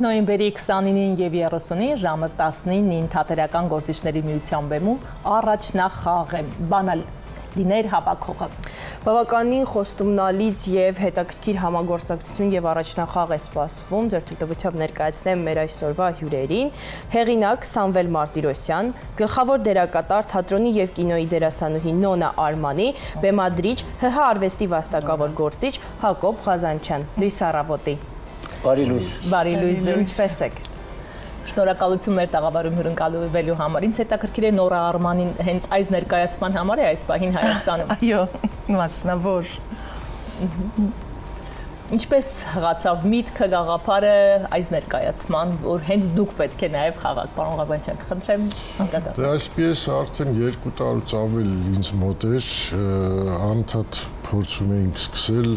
Նոյեմբերի 29-ին և 30-ին ժամը 19-ին թատերական գործիչների միության բեմում առաջնախաղ է բանալիներ հավաքողը։ Բավականին խոստումնալից և հետաքրքիր համագործակցություն և առաջնախաղ է սպասվում, ձեր թույլտվությամբ ներկայացնեմ մեր այսօրվա հյուրերին, հեղինակ Սամվել Մարտիրոսյան, գլխավոր դերակատար թատրոնի և կինոյի դերասանուհի Նոնա Արմանի, բեմադրիչ ՀՀ արվեստի վաստակավոր գործիչ Հակոբ Ղազանչյան։ Լույս առավոտի։ Բարի լույս։ Բարի լույս, ինչպես եք։ Շնորհակալություն մեր տաղավարում հյուրընկալվելու համար։ Ինձ հետաքրքիր է Նորա Արմանին հենց այս ներկայացման համար է այս պահին Հայաստանում։ Այո, մասնավոր։ Ինչպես հղացավ միտքը, գաղափարը այս ներկայացման, որ հենց դուք պետք է նաև խաղաք, պարոն Ղազանչյան, կխնդրեմ անկատար։ Դե այս պիեսը արդեն 2 տարուց ավել ինձ մոտ էր, անընդհատ փորձում էինք սկսել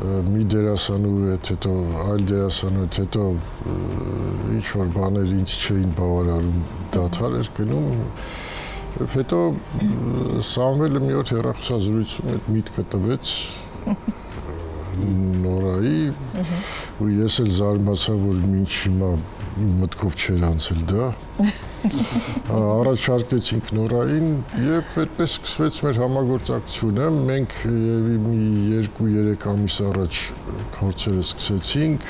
մի դերասանու հետ, հետո այլ դերասանու հետ, հետո ինչ-որ բաներ ինձ չէին բավարարում, դադար էր գնում, հետո Սամվելը մի օր հեռախոսազրույցում այդ միտքը տվեց Նորայի, ու ես էլ զարմացա, որ մինչ հիմա մտքով չէր անցել դա, առաջարկեցինք Նորային և այդպես սկսվեց մեր համագործակցությունը, մենք մի 2-3 ամիս առաջ փորձերը սկսեցինք,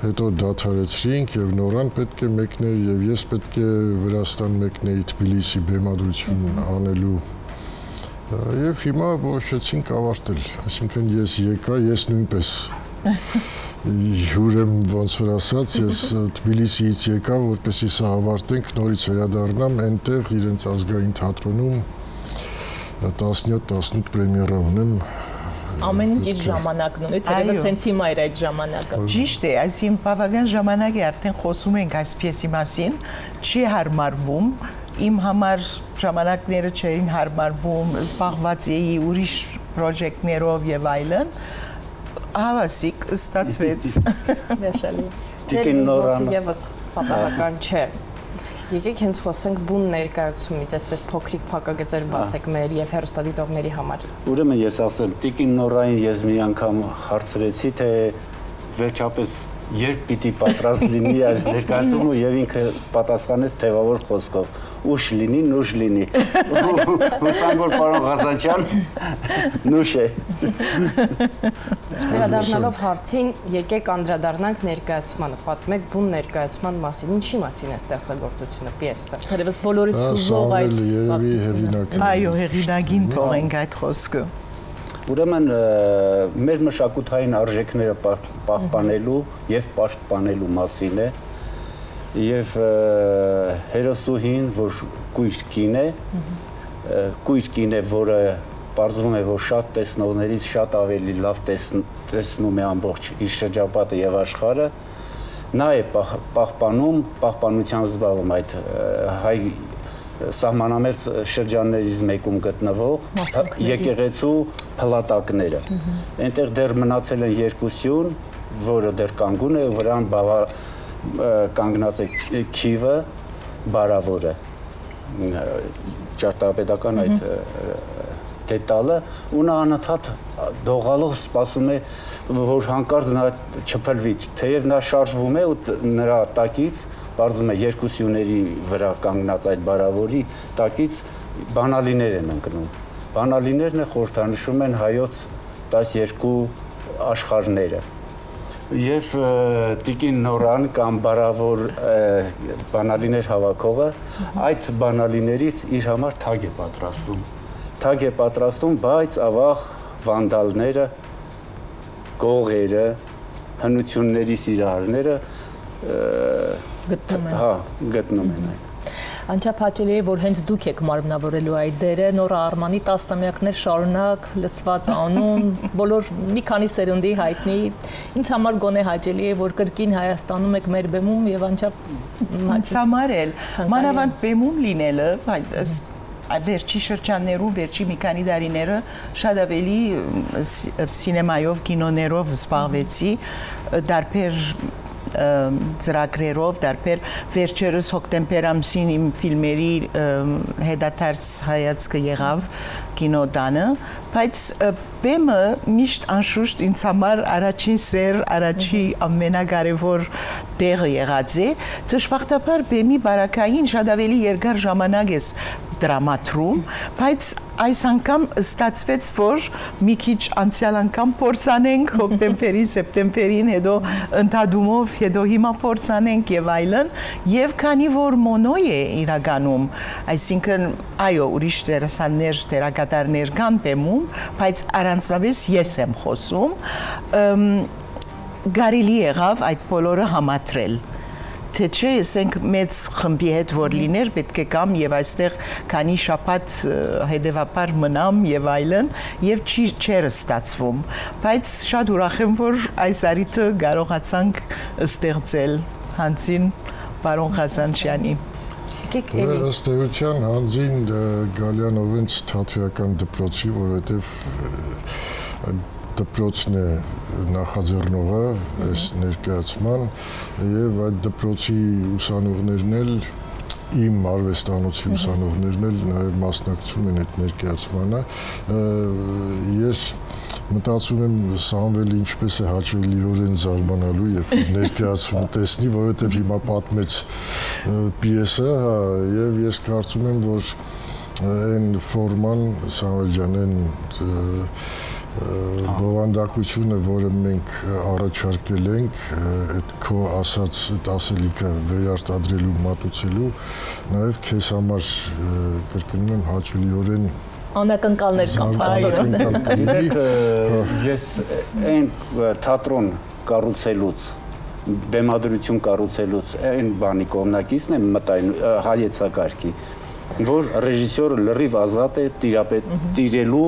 հետո դադարեցրինք և Նորան պետք է մեկներ և ես պետք է Վրաստան մեկնեի Թբիլիսի բեմադրություն անելու և հիմա որոշեցինք ավարտել, այսինքն ես եկա, ես նույնպես հյուր եմ ոնց որ ասած, ես Թբիլիսիից եկա, որպեսզի սա ավարտենք, նորից վերադառնամ, այնտեղ իրենց ազգային թատրոնում 17-18 պրեմիերա ունեմ։ Ամեն ինչ իր ժամանակն ունի, թերևս հենց հիմա էր այդ ժամանակը։ Ճիշտ է, այսինքն բավական ժամանակ է արդեն խոսում ենք այս պիեսի մասին, չի հարմարվում, իմ համար ժամանակները չէին հարմարվում, զբաղված էի ուրիշ պրոջեկտներով եւ այլն, հավասիկ ստացվեց։ Հրաշալի։ Ձեր վիզնոցը եւս պատահական չէ։ Եկեք հենց խոսենք բուն ներկայացումից, այսպես փոքրիկ փակագծեր բացեք մեր եւ հեռուստադիտողների համար։ Ուրեմն ես ասեմ, Տիկին Նորային ես մի անգամ հարցրեցի, թե վերջապես երբ պիտի պատրաստ լինի այս ներկայացումը եւ ինքը պատասխանեց թեւավոր խոսքով. ուշ լինի, նուշ լինի։ Հուսամ որ պարոն Ղազանչյան նուշ է։ Վերադառնալով հարցին, եկեք անդրադառնանք ներկայացմանը, պատմեք բուն ներկայացման մասին, ինչի մասին է ստեղծագործությունը, պիեսը։ Թերևս բոլորից հուզող այդ հեղինակն։ Այո, հեղինակին թողենք այդ խոսքը։ Ուրեմն մեր մշակութային արժեքները պահպանելու եւ պաշտպանելու մասին է եւ հերոսուհին, որ կույր կին է, որը պարզվում է, որ շատ տեսնողներից շատ ավելի լավ տեսնում է ամբողջ իր շրջապատը եւ աշխարհը, նա է պահպանությամբ զբաղվում այդ հայ սահմանամերձ շրջաններից մեկում գտնվող եկեղեցու փլատակները։ Այնտեղ դեռ մնացել են 2 որը դեռ կանգուն է, վրան կանգնած է քիվը, բարավորը, ճարտարապետական այդ դետալը, ու նա անընդհատ դողալով սպասում է, որ հանկարծ նա չփլվի, թեև նա շարժվում է ու նրա տակից պարզվում է 2 սյուների վրա կանգնած այդ բարավորի տակից բանալիներ են ընկնում։ Բանալիներն խորհրդանշում են հայոց 12 աշխարհները։ Եվ Տիկին Նորան կամ բարավոր բանալիներ հավաքողը այդ բանալիներից իր համար թագ է պատրաստում, բայց ավաղ վանդալները, գողերը, հնությունների սիրահարները գտնում են այդ։ Անչափ հաճելի է, որ հենց դուք եք մարմնավորելու այդ դերը, Նորա Արմանի տասնամյակներ շարունակ լսված անուն, բոլոր մի քանի սերունդի հայտնի, ինձ համար գոնե հաճելի է, որ կրկին Հայաստանում եք մեր բեմում եւ անչափ ինձ համար էլ մանավանդ բեմում լինելը, բայց վերջի շրջաններում, վերջի մի քանի տարիները շատ ավելի սինեմայով, կինոներով զբաղվեցի, դարբեր ծրագրերով, դարբեր վերջերս հոկտեմբեր ամսին իմ ֆիլմերի հետադարձ հայացքը եղավ կինոդանը, բայց բեմը միշտ անշուշտ ինձ համար առաջին սեր, առաջին ամենակարևոր տեղը եղած է, դժբախտաբար բեմի բարակային շատ ավելի երկար ժամանակ ես դրամատրում, բայց այս անգամ ստացվեց, որ մի քիչ անցյալ անգամ փորձանենք հոկտեմբերի, սեպտեմբերին, հետո ընդհանումով, հետո հիմա փորձանենք եւ այլն, եւ քանի որ մոնո է իրականում, այսինքն այո, ուրիշ դերասաններ, դերակատարներ կան բեմում, բայց առանձնապես ես եմ խոսում, կարելի եղավ այդ բոլորը համադրել թե չէ, ասենք մեծ խմբի հետ որ լիներ, պետք է կամ եւ այստեղ քանի շաբաթ հետեւաբար մնամ եւ այլն եւ չէր ստացվում, բայց շատ ուրախ եմ, որ այս արիթը կարողացանք ստեղծել հանձին պարոն Ղազանչյանի։ Ըստ էության հանձին Գալյանովից թատերական դպրոցի, որովհետեւ դպրոցն է նախաձեռնողը այս ներկայացման եւ այդ դպրոցի ուսանողներն էլ իմ արվեստանոցի ուսանողներն էլ նաեւ մասնակցում են այդ ներկայացմանը ես մտածում եմ Սամվելը ինչպես է հաճելիորեն զարմանալու եւ ներկայացում տեսնի, որովհետեւ հիմա պատմեց պիեսը եւ ես կարծում եմ, որ այն ֆորման Սամվել ջան բովանդակությունը, որը մենք առաջարկել ենք, այդ քո ասած ասելիքը վերարտադրելու, մատուցելու, նաև քեզ համար կրկնում եմ հաճելիորեն անակնկալներ կան Գիտեք, ես այն թատրոն կառուցելուց, բեմադրություն կառուցելուց, այն բանի կողմնակիցն եմ մտային հայեցակարգի, որ ռեժիսորը լրիվ ազատ է տիրելու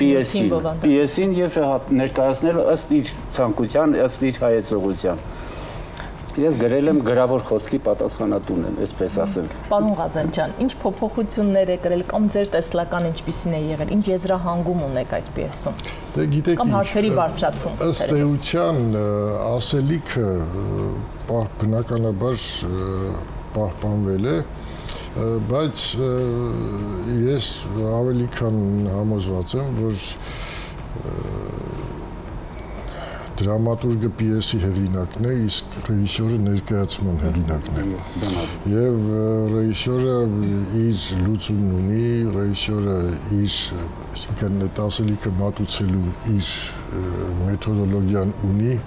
պիեսին եւ ներկայացնել ըստ իր ցանկության, ըստ իր հայեցողության։ Ես գրել եմ գրավոր խոսքի պատասխանատուն եմ, այսպես ասեմ։ Պարոն Ղազանչյան, ինչ փոփոխություններ եք գրել կամ ձեր տեսլական ինչպիսին է եղել, ինչ եզրահանգում ունեք այդ պիեսում։ Դե գիտեք, կամ հարցերի բարձրացում։ Ըստ էության ասելիքը բնականաբար պահպանվել է, բայց ես ավելի քան համոզված եմ, որ դրամատուրգը պիեսի հեղինակն է, իսկ ռեժիսորը ներկայացման հեղինակն է։ Եվ ռեժիսորը իր լուծումն ունի, ռեժիսորը իր, այսինքն այդ ասելիքը մատուցելու իր մեթոդոլոգիան ունի,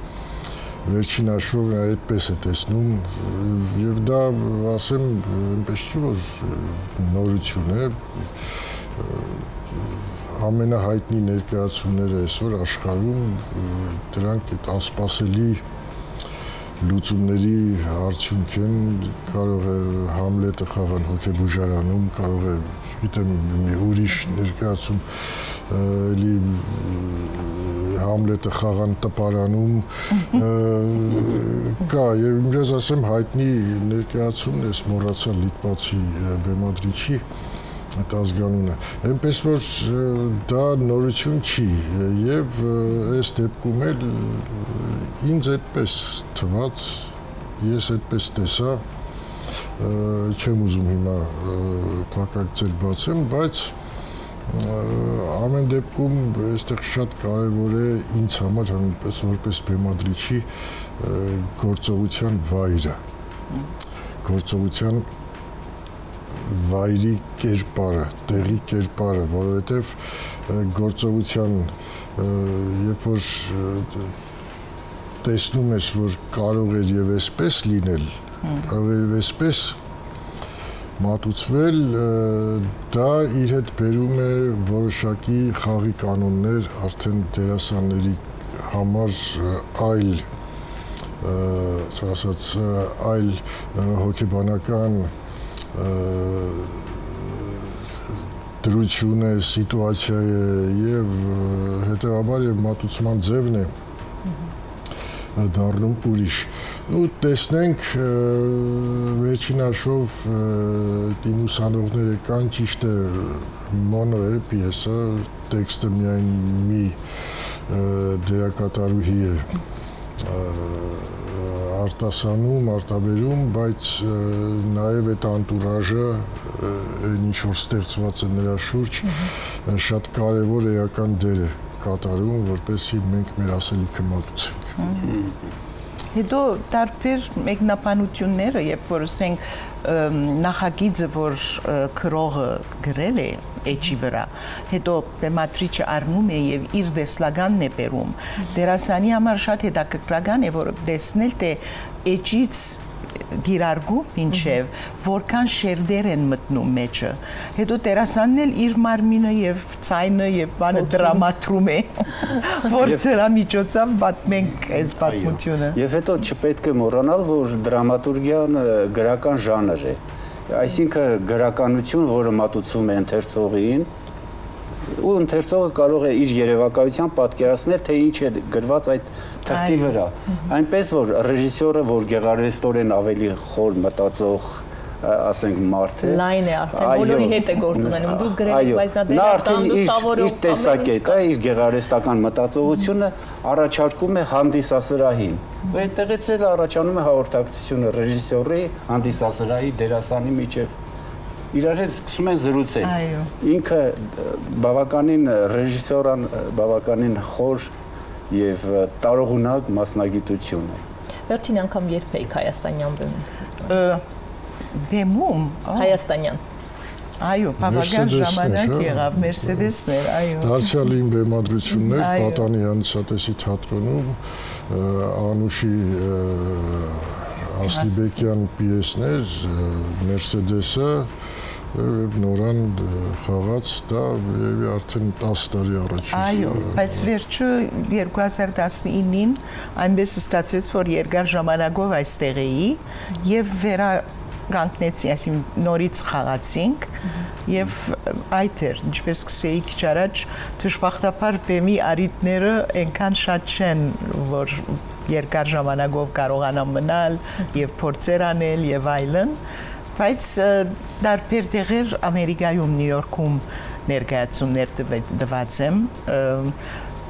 վերջին հաշվով այդպես է տեսնում եւ դա ասեմ այնպես չի որ նորություն է ամենահայտնի ներկայացումները այսօր աշխարհում դրանք այդ անսպասելի լուծումների արդյունք են, կարող է Համլետը խաղան հոգեբուժարանում, կարող է գիտեմ մի ուրիշ ներկայացում էլի Համլետը խաղան տպարանում կա եւ ինձ ասեմ հայտնի ներկայացումն է մոռացա լիտվացի բեմադրիչի այդ ազգանունը այնպես որ դա նորություն չի եւ այս դեպքում էլ ինձ այդպես թվաց ես այդպես տեսա չեմ ուզում հիմա փակակցել բացեմ բայց ամեն դեպքում այստեղ շատ կարևոր է ինձ համար այնպես որպես բեմադրիչի գործողության վայրը գործողության վայրի կերպարը, տեղի կերպարը, որովհետև գործողության երբ որ տեսնում ես, որ կարող էր եւ այսպես լինել, կարող էր այսպես մատուցվել, դա իր հետ բերում է որոշակի խաղի կանոններ արդեն դերասանների համար այլ ասած այլ հոգեբանական դրություն է, սիտուացիա է եւ հետեւաբար եւ մատուցման ձևն է դառնում ուրիշ։ Ու տեսնենք վերջին հաշվով իմ ուսանողները կան ճիշտ է մոնո է պիեսը, տեքստը միայն մի դերակատարուհի է արտասանում, արտաբերում, բայց նաև այդ անտուրաժը, այն ինչ որ ստեղծված է նրա շուրջ, շատ կարևոր էական դեր է կատարում, որպեսզի մենք մեր ասելիքը մատուցենք։ Հետո տարբեր մեկնաբանությունները, երբ որ ասենք նախագիծը, որ քրողը գրել է էջի վրա, հետո բեմադրիչը առնում է եւ իր դեսլագանն է բերում, դերասանի համար շատ հետաքրքրական է, որ տեսնել թե էջից գիրարգում մինչև որքան շերտեր են մտնում մեջը։ Հետո դերասանն էլ իր մարմինը եւ ցայնը եւ բանը դրամատրում է, որ դրա միջոցով պատմենք այս պատմությունը։ Եվ հետո չպետք է մոռանալ, որ դրամատուրգիան գրական ժանր է։ Այսինքն գրականություն, որը մատուցվում է ընթերցողին, ու ընթերցողը կարող է իր երևակայությամբ պատկերացնել, թե ինչ է գրված այդ թղթի վրա։ Այնպես որ ռեժիսորը, որ գեղարվեստորեն ավելի խոր մտածող, ասենք, մարդ է, լայն է արդեն, բոլորի հետ է գործ ունենում, դուք գրել եք, բայց նա դերասան լուսավորող իր տեսակետը, իր գեղարվեստական մտածողությունը առաջարկում է հանդիսասրահին։ Ու այդտեղից էլ առաջանում է հաղորդակցությունը ռեժիսորի, հանդիսասրահի, դերասանի միջև։ Իրար հետ սկսում են զրուցել։ Ինքը բավականին ռեժիսորան, բավականին խոր եւ տարողունակ մասնագիտություն է։ Վերջին անգամ երբ եք հայաստանյան բեմում։ Բեմում Հայաստանյան։ Այո, բավական ժամանակ եղավ, Մերսեդեսն էր, այո։ Դարձյալ իմ բեմադրություններ Պատանի հանդիսատեսի թատրոնում, Անուշի Ասլիբեկյան պիեսներ, Մերսեդեսը, Նորան խաղաց դա արդեն 10 տարի առաջ։ Այո, բայց վերջը 2019-ին այնպես ստացվեց, որ երկար ժամանակով այստեղ էի եւ վերականգնեցի, այսինքն նորից խաղացինք եւ այդ էր, ինչպես սկսեի քիչ առաջ, դժբախտաբար բեմի արիտները այնքան շատ չեն, որ երկար ժամանակով կարողանամ մնալ եւ փորձեր անել եւ այլն։ Բայց դարբեր տեղեր Ամերիկայում, Նյու Յորքում ներկայացումներ տված եմ,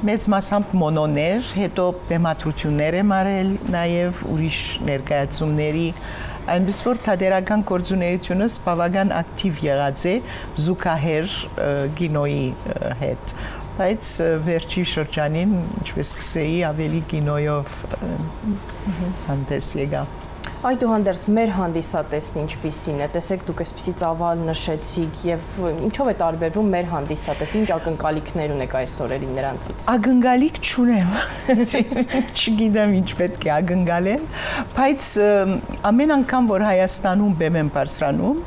մեծ մասամբ մոնոներ, հետո բեմադրություններ եմ արել, նաև ուրիշ ներկայացումների, այնպես որ թատերական գործունեությունս բավական ակտիվ եղած է զուգահեռ կինոյի հետ, բայց վերջի շրջանին, ինչպես սկսեի, ավելի կինոյով հանդես եկա։ Այդուհանդերձ մեր հանդիսատեսն ինչպիսին է, տեսեք դուք այսպիսի ծավալ նշեցիք եւ ինչով է տարբերվում մեր հանդիսատեսը, ինչ ակնկալիքներ ունեք այս օրերին նրանցից։ Ակնկալիք չունեմ, չգիտեմ ինչ պետք է ակնկալեմ, բայց ամեն անգամ որ Հայաստանում բեմ եմ բարձրանում,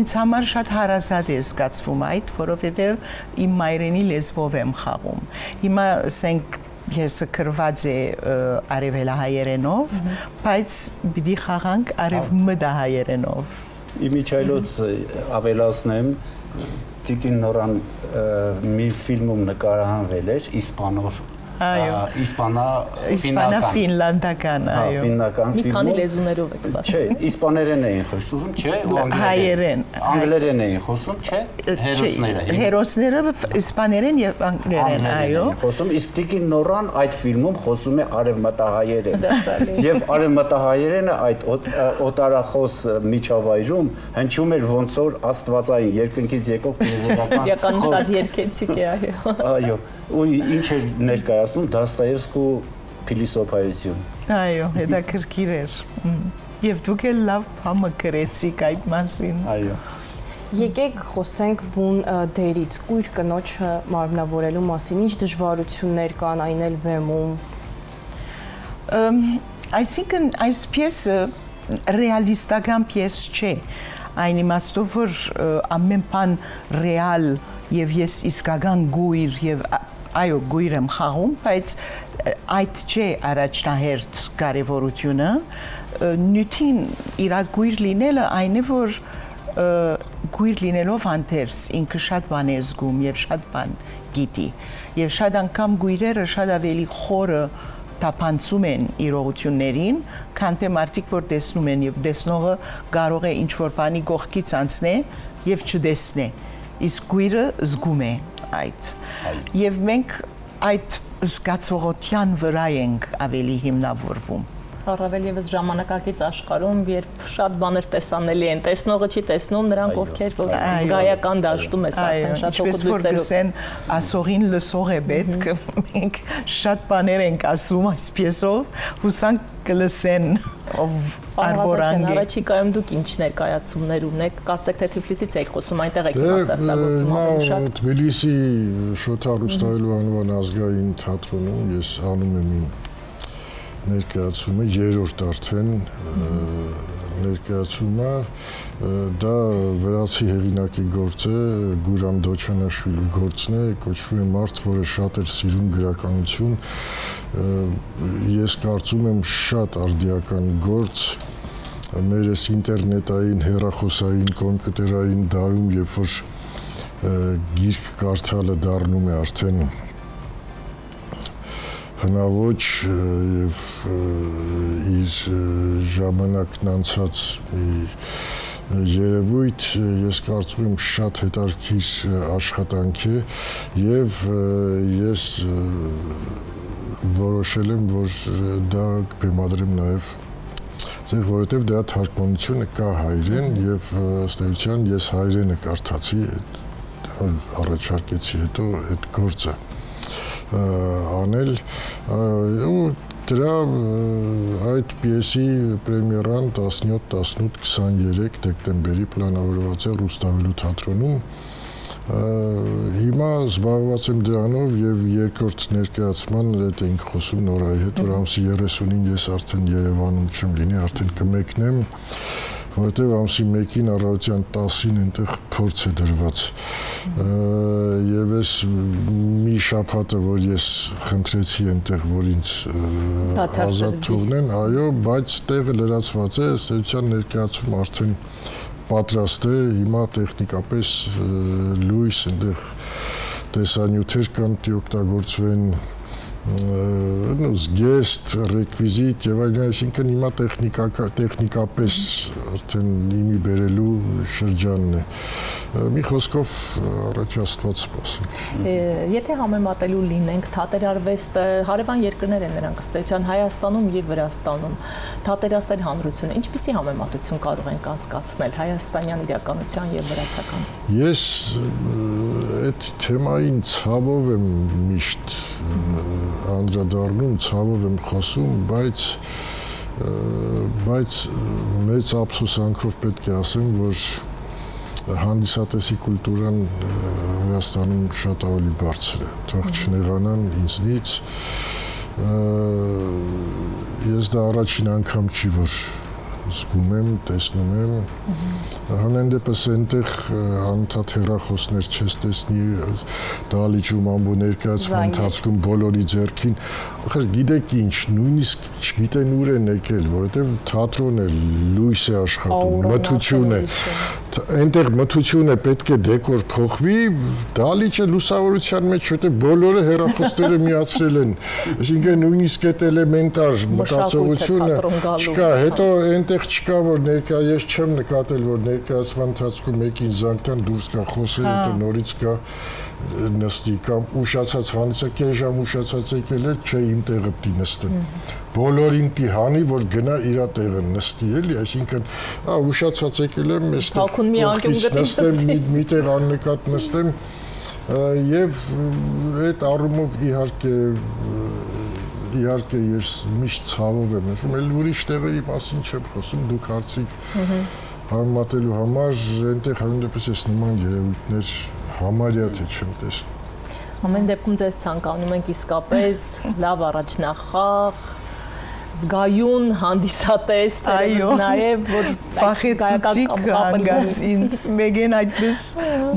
ինձ համար շատ հարազատ է զգացվում այդ, որովհետեւ իմ մայրենի լեզվով եմ խաղում։ Հիմա ասենք ես կրված է արևելահայերենով, բայց պիտի խաղանք արևմտահայերենով։ Իմիջայլոց ավելացնեմ, Տիկին Նորան մի ֆիլմում նկարահանվել էր իսպանով, իսպանա-ֆինլանդական, այո։ Ֆիննական Մի քանի ֆիլմում։ լեզուներով եք պատմում։ Չէ, իսպաներեն էին խոսում, չէ, ու Հայերեն։ անգլերեն էին խոսում, չէ, հերոսները։ Հերոսները իսպաներեն եւ անգլերեն, այո։ Խոսում, իսկ Տիկին Նորան այդ ֆիլմում խոսում է արևմտահայերեն։ Եվ արևմտահայերենը այդ օտարախոս միջավայրում հնչում էր ոնց որ աստվածային երկնքից եկող փիլիսոփական։ Իրական շատ երկեցիկ է, այո։ Այո, ու ինչ էր ներկայացնում Դոստոևսկու փիլիսոփայություն։ Այո, հետաքրքիր էր։ Եվ դուք էլ լավ բան գրեցիք այդ մասին։ Այո։ Եկեք խոսենք բուն դերից, կույր կնոջը մարմնավորելու մասին, ինչ դժվարություններ կան այն էլ բեմում։ Այսինքն այս պիեսը ռեալիստական պիես չէ, այն իմաստով որ ամեն բան ռեալ եւ ես իսկական գույր եւ այո գույր եմ խաղում, բայց այդ չէ առաջնահերթ կարևորությունը, նյութին իր գույր լինելը այն է որ գույր լինելով հանդերձ ինքը շատ բան է զգում եւ շատ բան գիտի եւ շատ անգամ գույրերը շատ ավելի խորը տապանցում են իրողություններին, քան թե մարդիկ որ տեսնում են եւ տեսնողը կարող է ինչ որ բանի կողքից անցնել եւ չտեսնի, իսկ գույրը զգում է այդ եւ մենք այդ զգացողության վրա ենք ավելի հիմնավորվում Առավել եւս ժամանակակից աշխարհում, երբ շատ բաներ տեսանելի են, տեսնողը չի տեսնում նրանք, ովքեր որ զգայական դաշտում ես արդեն շատ հոգուտ լույսերով։ Ասողին լսող է պետք, մենք շատ բաներ ենք ասում այս պիեսով, հուսանք կլսեն արբորանգ։ Առաջիկայում դուք ինչ ներկայացումներ ունեք, կարծեք թե Թիֆլիսից եք խոսում, այնտեղ եք ստեղծագործում ավելի շատ։ Թբիլիսի Շոթա Ռուստայելու անվան ազգային թատրոնում ես անում եմ ներկայացումը, երրորդ արդեն ներկայացումը, դա վրացի հեղինակի գործ է, Գուրամ Դոչանաշվիլու գործն է, կոչվում է «Մարդ, որը շատ էր սիրում գրականություն», ես կարծում եմ շատ արդիական գործ, մեր այս ինտերնետային, հեռախոսային, կոմպյուտերային դարում, երբ որ գիրք կարդալը դառնում է արդեն հնաոճ եւ իր ժամանակն անցած երևույթ, ես կարծում եմ շատ հետաքրքիր աշխատանք է եւ ես որոշել եմ, որ դա կբեմադրեմ նաեւ որովհետեւ դրա թարգմանությունը կա հայերեն եւ ըստ էության ես հայերենը կարդացի, առաջարկեցի հետո այդ գործը անել ու դրա այդ պիեսի պրեմիերան 17-18-23 դեկտեմբերի պլանավորված է Ռուստավելու թատրոնում հիմա զբաղված եմ դրանով եւ երկրորդ ներկայացման հետ ենք խոսում Նորայի հետ, որ ամսի 30-ին ես արդեն Երևանում չեմ լինի, արդեն կմեկնեմ որտեղ ամսի 1-ին առավոտյան 10-ին այնտեղ փորձ է դրված եւ այս մի շաբաթը որ ես խնդրեցի այնտեղ որ ինձ ազատ թողնեն այո բայց տեղը լրացված է ըստ էության ներկայացում արդեն պատրաստ է հիմա տեխնիկապես լույս այնտեղ տեսանյութեր կան դի օգտագործվեն զգեստ, ռեկվիզիտ եւ այլն, այսինքն հիմա տեխնիկապես արդեն իմի բերելու շրջանն է։ Մի խոսքով առաջ Աստված սպասենք։ Եթե համեմատելու լինենք թատերարվեստը, հարևան երկրներ են նրանք ըստ էության Հայաստանում եւ Վրաստանում, թատերասեր հանրությունը, ինչպիսի համեմատություն կարող ենք անցկացնել հայաստանյան իրականության եւ վրացական։ Ես այդ թեմային ցավով եմ միշտ անդրադառնում, ցավով եմ խոսում, բայց մեծ ափսոսանքով պետք է ասեմ, որ հանդիսատեսի կուլտուրան Վրաստանում շատ ավելի բարձր է, թող չնեղանան ինձնից, ես դա առաջին անգամ չի, որ զգում եմ, տեսնում եմ, հանեն դեպս այնտեղ անընդհատ հեռախոսներ չես տեսնի, դալիճում ամբո ներկայացման ընթացքում բոլորի ձեռքին, ախր գիտեք ինչ, նույնիսկ չգիտեն ուր են եկել, որովհետև թատրոն է, լույս է աշխատում, մթություն է, այնտեղ մթությունը պետք է դեկոր փոխվի, դալիճը լուսավորության մեջ, որովհետև բոլորը հեռախոսները միացրել են, այսինքն նույնիսկ այդ էլեմենտար մտածողությունը չկա, հետո այնտեղ չկա, որ ես չեմ նկատել, որ ներկայացման ընթացքում մեկին զանգտան դուրս կա խոսել, հետո նորից կա նստի կամ ուշացած հանդիսակ կես ժամ ուշացած եկել է, չէ իմ տեղը պիտի նստեն։ Բոլորին պիտի հանի, որ գնա իր տեղը նստի, էլի, այսինքն ուշացած եկել եմ, նստեմ, մի տեղ աննկատ նստեմ եւ այդ առումով իհարկե ես միշտ ցավով եմ նշում, էլ ուրիշ տեղերի մասին չեմ խոսում, դուք հարցիք համատելու համար, այնտեղ հավանաբար ես նման երևույթներ համարյա թե չեմ տեսնում։ Ամեն դեպքում ձեզ ցանկանում ենք իսկապես լավ առաջնախաղ, զգայուն հանդիսատես, նաև որ փախեցուցիկ հանգած ինձ մեգեն այդպես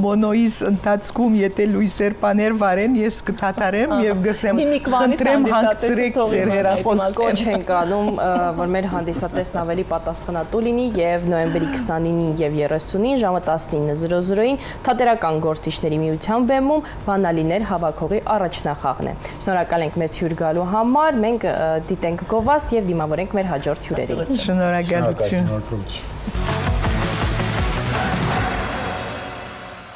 մոնոյիս ընթացքում եթե լույսեր բաներ վարեն ես կթաթարեմ եւ գսեմ խնդրեմ հանգցրեք ձեր հեռախոսը կոչ ենք անում որ մեր հանդիսատեսն ավելի պատասխանատու լինի եւ նոյեմբերի 29-ին եւ 30-ին ժամը 19:00-ին թատերական գործիչների միության բեմում բանալիներ հավաքողի առաջնախաղն է։ Շնորհակալ ենք մեզ հյուր գալու համար, մենք դիտենք գովաստ եւ դիմավորենք մեր հաջորդ հյուրերին։ Շնորհակալություն։